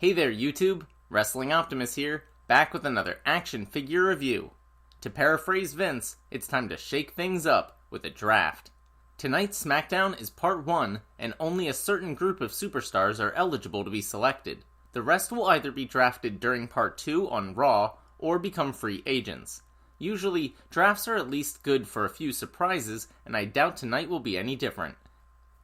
Hey there YouTube, Wrestling Optimus here, back with another action figure review. To paraphrase Vince, it's time to shake things up with a draft. Tonight's SmackDown is part 1, and only a certain group of superstars are eligible to be selected. The rest will either be drafted during part 2 on Raw, or become free agents. Usually, drafts are at least good for a few surprises, and I doubt tonight will be any different.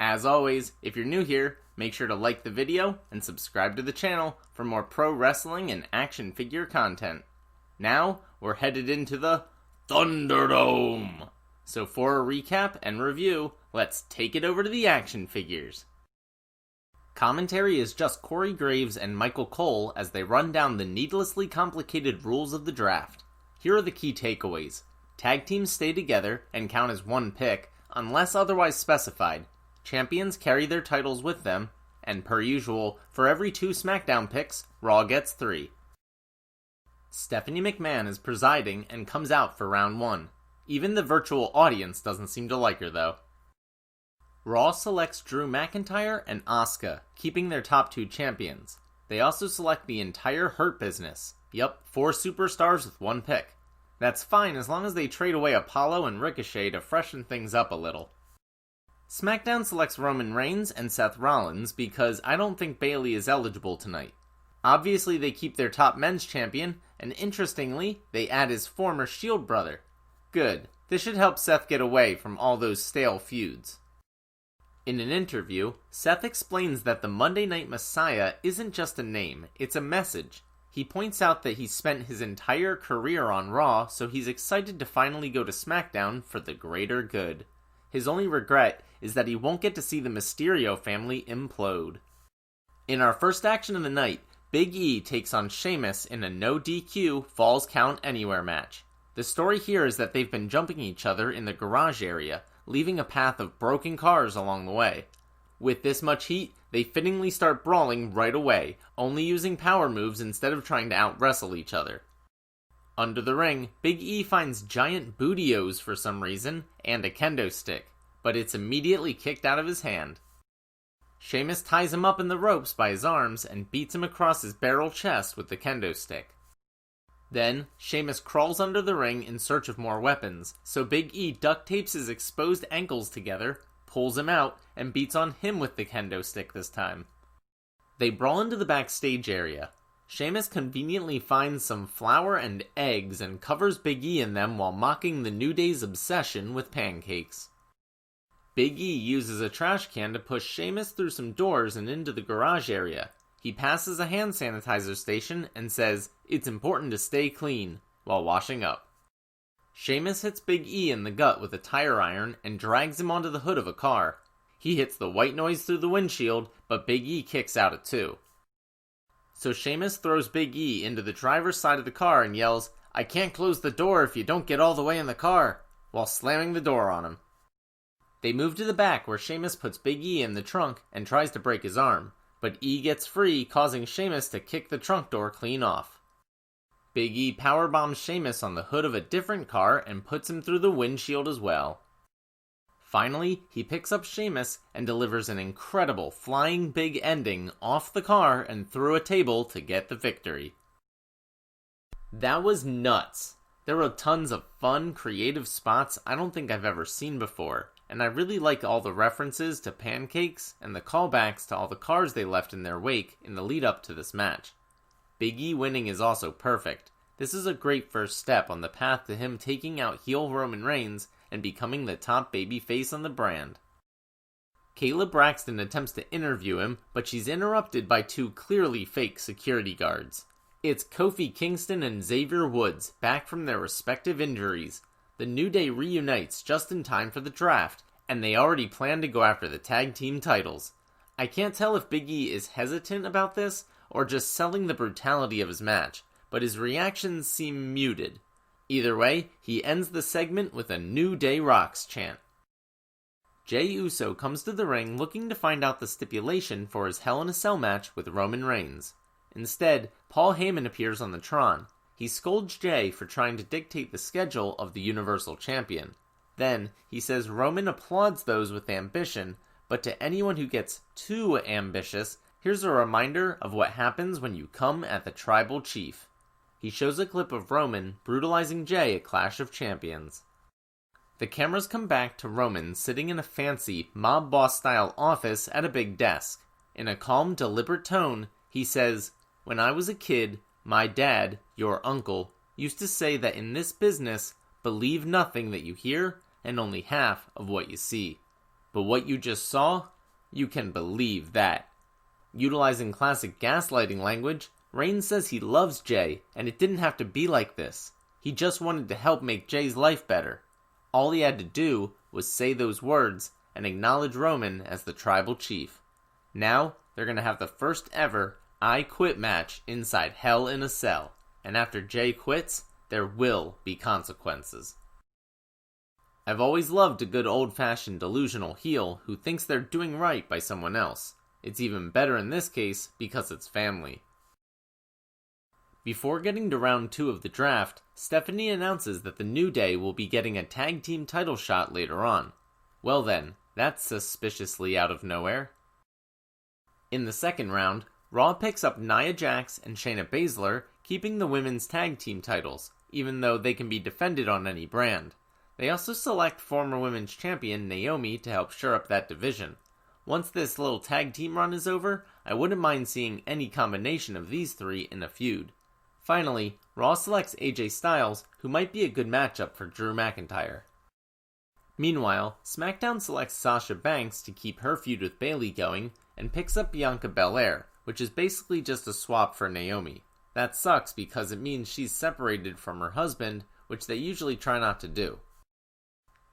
As always, if you're new here, make sure to like the video and subscribe to the channel for more pro wrestling and action figure content. Now, we're headed into the Thunderdome! So for a recap and review, let's take it over to the action figures. Commentary is just Corey Graves and Michael Cole as they run down the needlessly complicated rules of the draft. Here are the key takeaways. Tag teams stay together and count as one pick, unless otherwise specified. Champions carry their titles with them, and per usual, for every 2 SmackDown picks, Raw gets 3. Stephanie McMahon is presiding and comes out for round 1. Even the virtual audience doesn't seem to like her though. Raw selects Drew McIntyre and Asuka, keeping their top 2 champions. They also select the entire Hurt Business. Yup, 4 superstars with 1 pick. That's fine as long as they trade away Apollo and Ricochet to freshen things up a little. SmackDown selects Roman Reigns and Seth Rollins because I don't think Bayley is eligible tonight. Obviously they keep their top men's champion, and interestingly, they add his former Shield brother. Good, this should help Seth get away from all those stale feuds. In an interview, Seth explains that the Monday Night Messiah isn't just a name, it's a message. He points out that he spent his entire career on Raw, so he's excited to finally go to SmackDown for the greater good. His only regret is that he won't get to see the Mysterio family implode. In our first action of the night, Big E takes on Sheamus in a no DQ Falls Count Anywhere match. The story here is that they've been jumping each other in the garage area, leaving a path of broken cars along the way. With this much heat, they fittingly start brawling right away, only using power moves instead of trying to out-wrestle each other. Under the ring, Big E finds giant bootios for some reason, and a kendo stick, but it's immediately kicked out of his hand. Sheamus ties him up in the ropes by his arms and beats him across his barrel chest with the kendo stick. Then, Sheamus crawls under the ring in search of more weapons, so Big E duct tapes his exposed ankles together, pulls him out, and beats on him with the kendo stick this time. They brawl into the backstage area. Sheamus conveniently finds some flour and eggs and covers Big E in them while mocking the New Day's obsession with pancakes. Big E uses a trash can to push Sheamus through some doors and into the garage area. He passes a hand sanitizer station and says, "It's important to stay clean," while washing up. Sheamus hits Big E in the gut with a tire iron and drags him onto the hood of a car. He hits the white noise through the windshield, but Big E kicks out at 2. So Sheamus throws Big E into the driver's side of the car and yells, "I can't close the door if you don't get all the way in the car," while slamming the door on him. They move to the back where Sheamus puts Big E in the trunk and tries to break his arm, but E gets free, causing Sheamus to kick the trunk door clean off. Big E powerbombs Sheamus on the hood of a different car and puts him through the windshield as well. Finally, he picks up Sheamus and delivers an incredible flying big ending off the car and through a table to get the victory. That was nuts. There were tons of fun, creative spots I don't think I've ever seen before, and I really like all the references to pancakes and the callbacks to all the cars they left in their wake in the lead up to this match. Big E winning is also perfect. This is a great first step on the path to him taking out heel Roman Reigns and becoming the top babyface on the brand. Kayla Braxton attempts to interview him, but she's interrupted by 2 clearly fake security guards. It's Kofi Kingston and Xavier Woods, back from their respective injuries. The New Day reunites just in time for the draft, and they already plan to go after the tag team titles. I can't tell if Big E is hesitant about this, or just selling the brutality of his match, but his reactions seem muted. Either way, he ends the segment with a "New Day Rocks" chant. Jey Uso comes to the ring looking to find out the stipulation for his Hell in a Cell match with Roman Reigns. Instead, Paul Heyman appears on the Tron. He scolds Jey for trying to dictate the schedule of the Universal Champion. Then, he says Roman applauds those with ambition, but to anyone who gets too ambitious, Here's a reminder of what happens when you come at the tribal chief. He shows a clip of Roman brutalizing Jay at Clash of Champions. The cameras come back to Roman sitting in a fancy mob boss style office at a big desk. In a calm, deliberate tone, he says, "When I was a kid, my dad, your uncle, used to say that in this business, believe nothing that you hear and only half of what you see. But what you just saw, you can believe that." Utilizing classic gaslighting language, Reigns says he loves Jay and it didn't have to be like this. He just wanted to help make Jay's life better. All he had to do was say those words and acknowledge Roman as the tribal chief. Now, they're going to have the first ever I Quit match inside Hell in a Cell. And after Jay quits, there will be consequences. I've always loved a good old-fashioned delusional heel who thinks they're doing right by someone else. It's even better in this case because it's family. Before getting to round 2 of the draft, Stephanie announces that the New Day will be getting a tag team title shot later on. Well then, that's suspiciously out of nowhere. In the second round, Raw picks up Nia Jax and Shayna Baszler, keeping the women's tag team titles, even though they can be defended on any brand. They also select former women's champion Naomi to help shore up that division. Once this little tag team run is over, I wouldn't mind seeing any combination of these three in a feud. Finally, Raw selects AJ Styles, who might be a good matchup for Drew McIntyre. Meanwhile, SmackDown selects Sasha Banks to keep her feud with Bayley going, and picks up Bianca Belair, which is basically just a swap for Naomi. That sucks because it means she's separated from her husband, which they usually try not to do.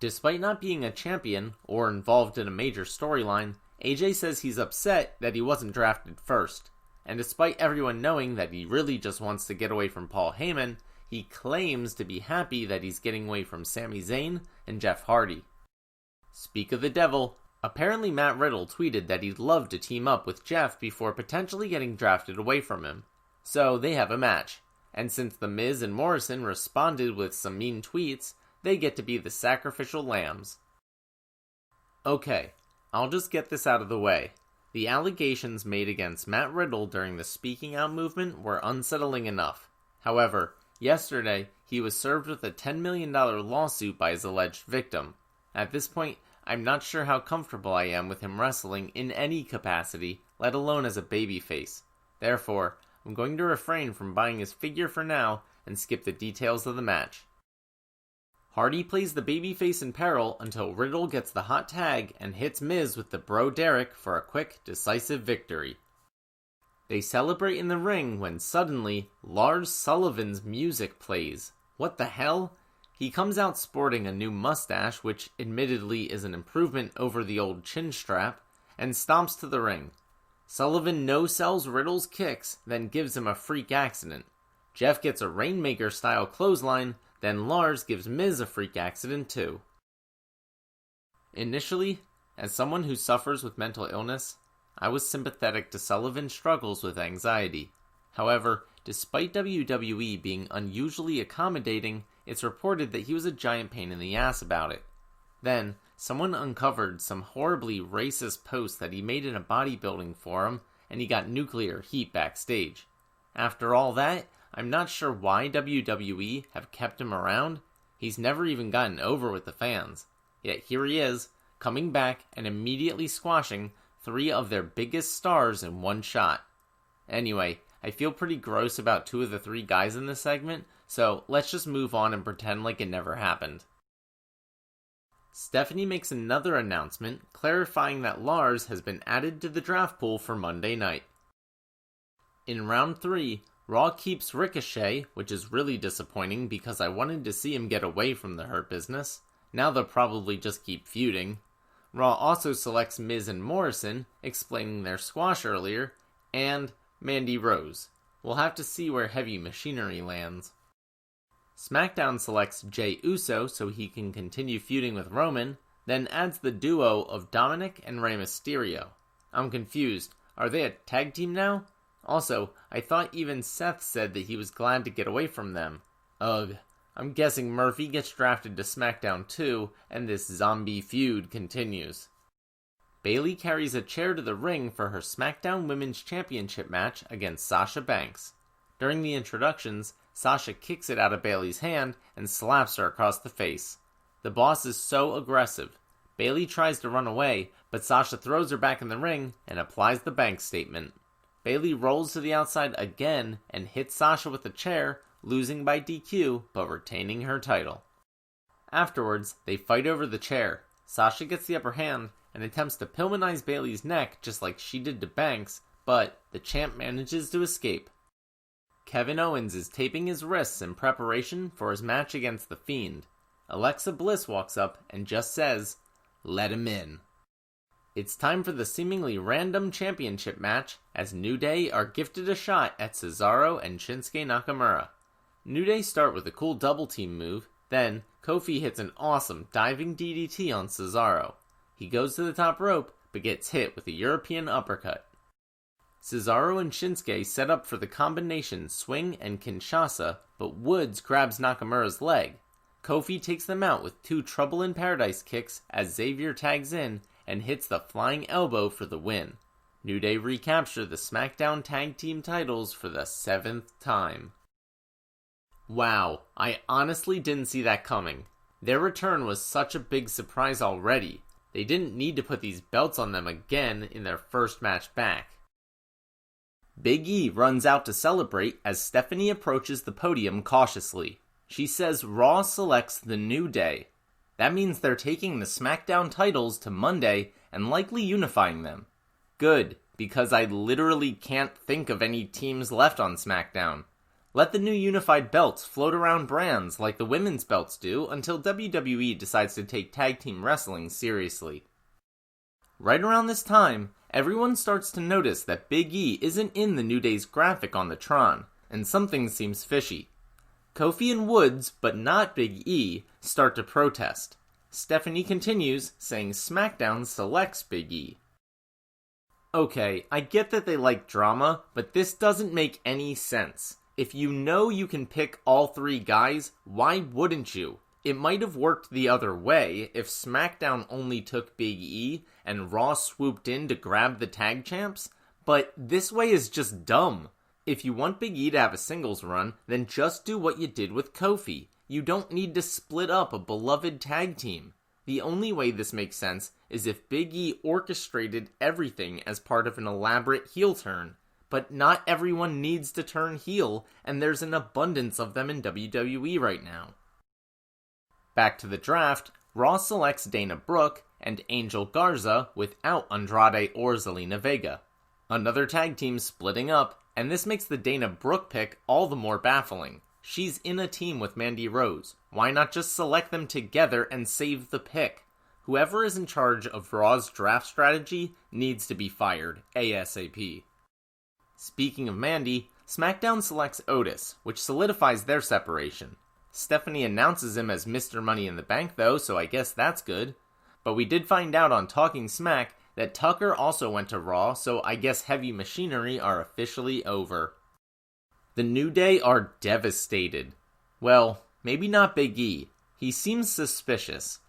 Despite not being a champion, or involved in a major storyline, AJ says he's upset that he wasn't drafted first. And despite everyone knowing that he really just wants to get away from Paul Heyman, he claims to be happy that he's getting away from Sami Zayn and Jeff Hardy. Speak of the devil, apparently Matt Riddle tweeted that he'd love to team up with Jeff before potentially getting drafted away from him. So they have a match, and since The Miz and Morrison responded with some mean tweets, they get to be the sacrificial lambs. Okay, I'll just get this out of the way. The allegations made against Matt Riddle during the speaking out movement were unsettling enough. However, yesterday, he was served with a $10 million lawsuit by his alleged victim. At this point, I'm not sure how comfortable I am with him wrestling in any capacity, let alone as a babyface. Therefore, I'm going to refrain from buying his figure for now and skip the details of the match. Hardy plays the babyface in peril until Riddle gets the hot tag and hits Miz with the Bro Derek for a quick, decisive victory. They celebrate in the ring when suddenly, Lars Sullivan's music plays. What the hell? He comes out sporting a new mustache, which admittedly is an improvement over the old chin strap, and stomps to the ring. Sullivan no-sells Riddle's kicks, then gives him a freak accident. Jeff gets a Rainmaker-style clothesline, then Lars gives Miz a freak accident too. Initially, as someone who suffers with mental illness, I was sympathetic to Sullivan's struggles with anxiety. However, despite WWE being unusually accommodating, it's reported that he was a giant pain in the ass about it. Then, someone uncovered some horribly racist posts that he made in a bodybuilding forum, and he got nuclear heat backstage. After all that, I'm not sure why WWE have kept him around. He's never even gotten over with the fans. Yet here he is, coming back and immediately squashing 3 of their biggest stars in one shot. Anyway, I feel pretty gross about 2 of the 3 guys in this segment, so let's just move on and pretend like it never happened. Stephanie makes another announcement clarifying that Lars has been added to the draft pool for Monday night. In round 3, Raw keeps Ricochet, which is really disappointing because I wanted to see him get away from the Hurt Business. Now they'll probably just keep feuding. Raw also selects Miz and Morrison, explaining their squash earlier, and Mandy Rose. We'll have to see where Heavy Machinery lands. SmackDown selects Jey Uso so he can continue feuding with Roman, then adds the duo of Dominic and Rey Mysterio. I'm confused. Are they a tag team now? Also, I thought even Seth said that he was glad to get away from them. Ugh. I'm guessing Murphy gets drafted to SmackDown too, and this zombie feud continues. Bayley carries a chair to the ring for her SmackDown Women's Championship match against Sasha Banks. During the introductions, Sasha kicks it out of Bayley's hand and slaps her across the face. The boss is so aggressive. Bayley tries to run away, but Sasha throws her back in the ring and applies the Banks statement. Bayley rolls to the outside again and hits Sasha with a chair, losing by DQ but retaining her title. Afterwards, they fight over the chair. Sasha gets the upper hand and attempts to Pillmanize Bayley's neck just like she did to Banks, but the champ manages to escape. Kevin Owens is taping his wrists in preparation for his match against The Fiend. Alexa Bliss walks up and just says, "Let him in." It's time for the seemingly random championship match as New Day are gifted a shot at Cesaro and Shinsuke Nakamura. New Day start with a cool double team move, then Kofi hits an awesome diving DDT on Cesaro. He goes to the top rope but gets hit with a European uppercut. Cesaro and Shinsuke set up for the combination swing and Kinshasa, but Woods grabs Nakamura's leg. Kofi takes them out with 2 Trouble in Paradise kicks as Xavier tags in and hits the flying elbow for the win. New Day recapture the SmackDown Tag Team titles for the 7th time. Wow, I honestly didn't see that coming. Their return was such a big surprise already. They didn't need to put these belts on them again in their first match back. Big E runs out to celebrate as Stephanie approaches the podium cautiously. She says Raw selects the New Day. That means they're taking the SmackDown titles to Monday and likely unifying them. Good, because I literally can't think of any teams left on SmackDown. Let the new unified belts float around brands like the women's belts do until WWE decides to take tag team wrestling seriously. Right around this time, everyone starts to notice that Big E isn't in the New Day's graphic on the Tron, and something seems fishy. Kofi and Woods, but not Big E, start to protest. Stephanie continues, saying SmackDown selects Big E. Okay, I get that they like drama, but this doesn't make any sense. If you know you can pick all 3 guys, why wouldn't you? It might have worked the other way if SmackDown only took Big E and Raw swooped in to grab the tag champs, but this way is just dumb. If you want Big E to have a singles run, then just do what you did with Kofi. You don't need to split up a beloved tag team. The only way this makes sense is if Big E orchestrated everything as part of an elaborate heel turn. But not everyone needs to turn heel, and there's an abundance of them in WWE right now. Back to the draft, Raw selects Dana Brooke and Angel Garza without Andrade or Zelina Vega. Another tag team splitting up, and this makes the Dana Brooke pick all the more baffling. She's in a team with Mandy Rose. Why not just select them together and save the pick? Whoever is in charge of Raw's draft strategy needs to be fired ASAP. Speaking of Mandy, SmackDown selects Otis, which solidifies their separation. Stephanie announces him as Mr. Money in the Bank though, so I guess that's good. But we did find out on Talking Smack that Tucker also went to Raw, so I guess Heavy Machinery are officially over. The New Day are devastated. Well, maybe not Big E. He seems suspicious.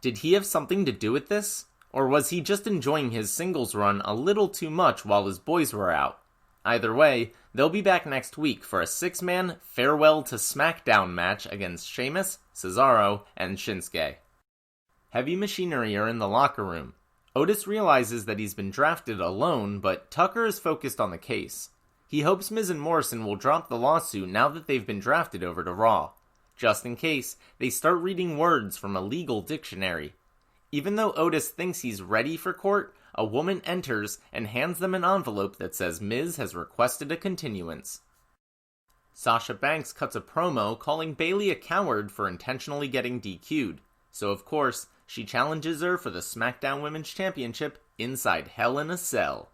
Did he have something to do with this? Or was he just enjoying his singles run a little too much while his boys were out? Either way, they'll be back next week for a 6-man Farewell to SmackDown match against Sheamus, Cesaro, and Shinsuke. Heavy Machinery are in the locker room. Otis realizes that he's been drafted alone, but Tucker is focused on the case. He hopes Miz and Morrison will drop the lawsuit now that they've been drafted over to Raw. Just in case, they start reading words from a legal dictionary. Even though Otis thinks he's ready for court, a woman enters and hands them an envelope that says Miz has requested a continuance. Sasha Banks cuts a promo calling Bayley a coward for intentionally getting DQ'd, so of course, she challenges her for the SmackDown Women's Championship inside Hell in a Cell.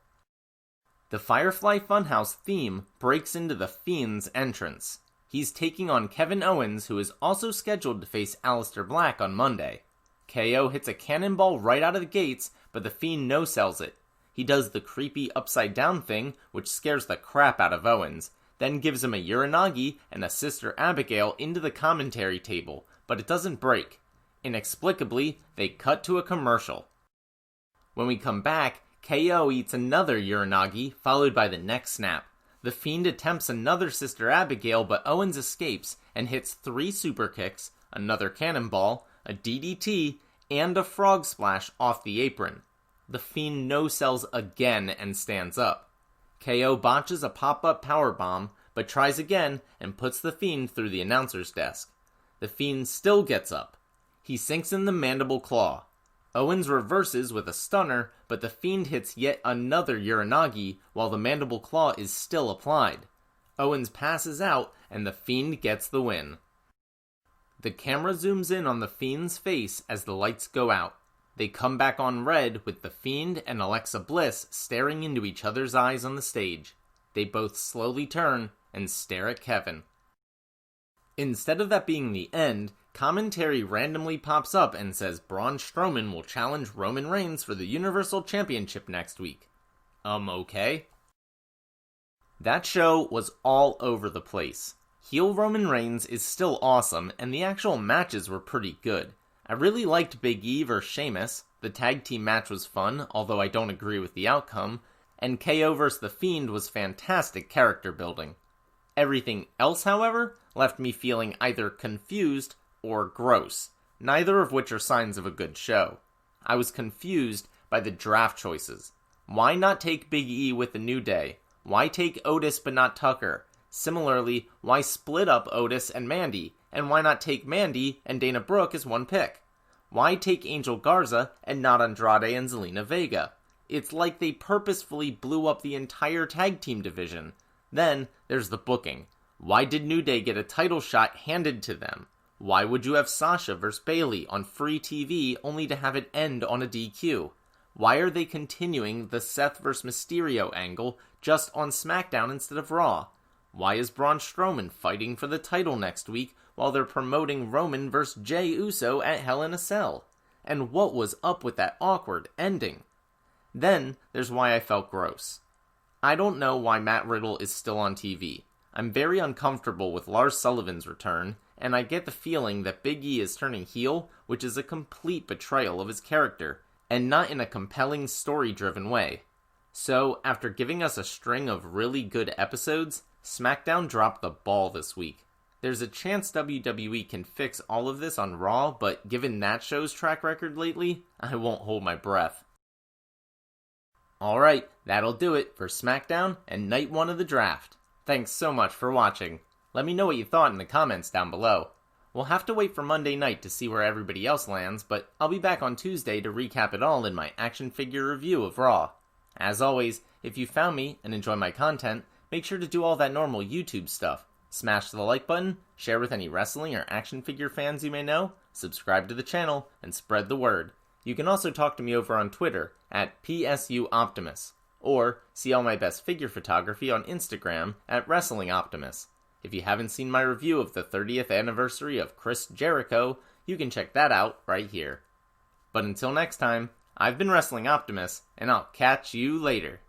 The Firefly Funhouse theme breaks into the Fiend's entrance. He's taking on Kevin Owens, who is also scheduled to face Aleister Black on Monday. KO hits a cannonball right out of the gates, but the Fiend no-sells it. He does the creepy upside-down thing, which scares the crap out of Owens, then gives him a Uranagi and a Sister Abigail into the commentary table, but it doesn't break. Inexplicably, they cut to a commercial. When we come back, KO eats another Uranagi, followed by the neck snap. The Fiend attempts another Sister Abigail, but Owens escapes and hits 3 super kicks, another cannonball, a DDT, and a frog splash off the apron. The Fiend no-sells again and stands up. KO botches a pop-up powerbomb, but tries again and puts the Fiend through the announcer's desk. The Fiend still gets up. He sinks in the mandible claw. Owens reverses with a stunner, but the Fiend hits yet another Uranagi while the mandible claw is still applied. Owens passes out and the Fiend gets the win. The camera zooms in on the Fiend's face as the lights go out. They come back on red with the Fiend and Alexa Bliss staring into each other's eyes on the stage. They both slowly turn and stare at Kevin. Instead of that being the end, commentary randomly pops up and says Braun Strowman will challenge Roman Reigns for the Universal Championship next week. Okay? That show was all over the place. Heel Roman Reigns is still awesome, and the actual matches were pretty good. I really liked Big E vs. Sheamus. The tag team match was fun, although I don't agree with the outcome. And KO vs. The Fiend was fantastic character building. Everything else, however, left me feeling either confused or gross, neither of which are signs of a good show. I was confused by the draft choices. Why not take Big E with the New Day? Why take Otis but not Tucker? Similarly, why split up Otis and Mandy? And why not take Mandy and Dana Brooke as one pick? Why take Angel Garza and not Andrade and Zelina Vega? It's like they purposefully blew up the entire tag team division. Then, there's the booking. Why did New Day get a title shot handed to them? Why would you have Sasha vs. Bayley on free TV only to have it end on a DQ? Why are they continuing the Seth vs. Mysterio angle just on SmackDown instead of Raw? Why is Braun Strowman fighting for the title next week while they're promoting Roman vs. Jey Uso at Hell in a Cell? And what was up with that awkward ending? Then, there's why I felt gross. I don't know why Matt Riddle is still on TV. I'm very uncomfortable with Lars Sullivan's return, and I get the feeling that Big E is turning heel, which is a complete betrayal of his character, and not in a compelling story-driven way. So, after giving us a string of really good episodes, SmackDown dropped the ball this week. There's a chance WWE can fix all of this on Raw, but given that show's track record lately, I won't hold my breath. Alright, that'll do it for SmackDown and Night 1 of the draft. Thanks so much for watching. Let me know what you thought in the comments down below. We'll have to wait for Monday night to see where everybody else lands, but I'll be back on Tuesday to recap it all in my action figure review of Raw. As always, if you found me and enjoy my content, make sure to do all that normal YouTube stuff. Smash the like button, share with any wrestling or action figure fans you may know, subscribe to the channel, and spread the word. You can also talk to me over on Twitter at PSUOptimus, or see all my best figure photography on Instagram at WrestlingOptimus. If you haven't seen my review of the 30th anniversary of Chris Jericho, you can check that out right here. But until next time, I've been Wrestling Optimus, and I'll catch you later.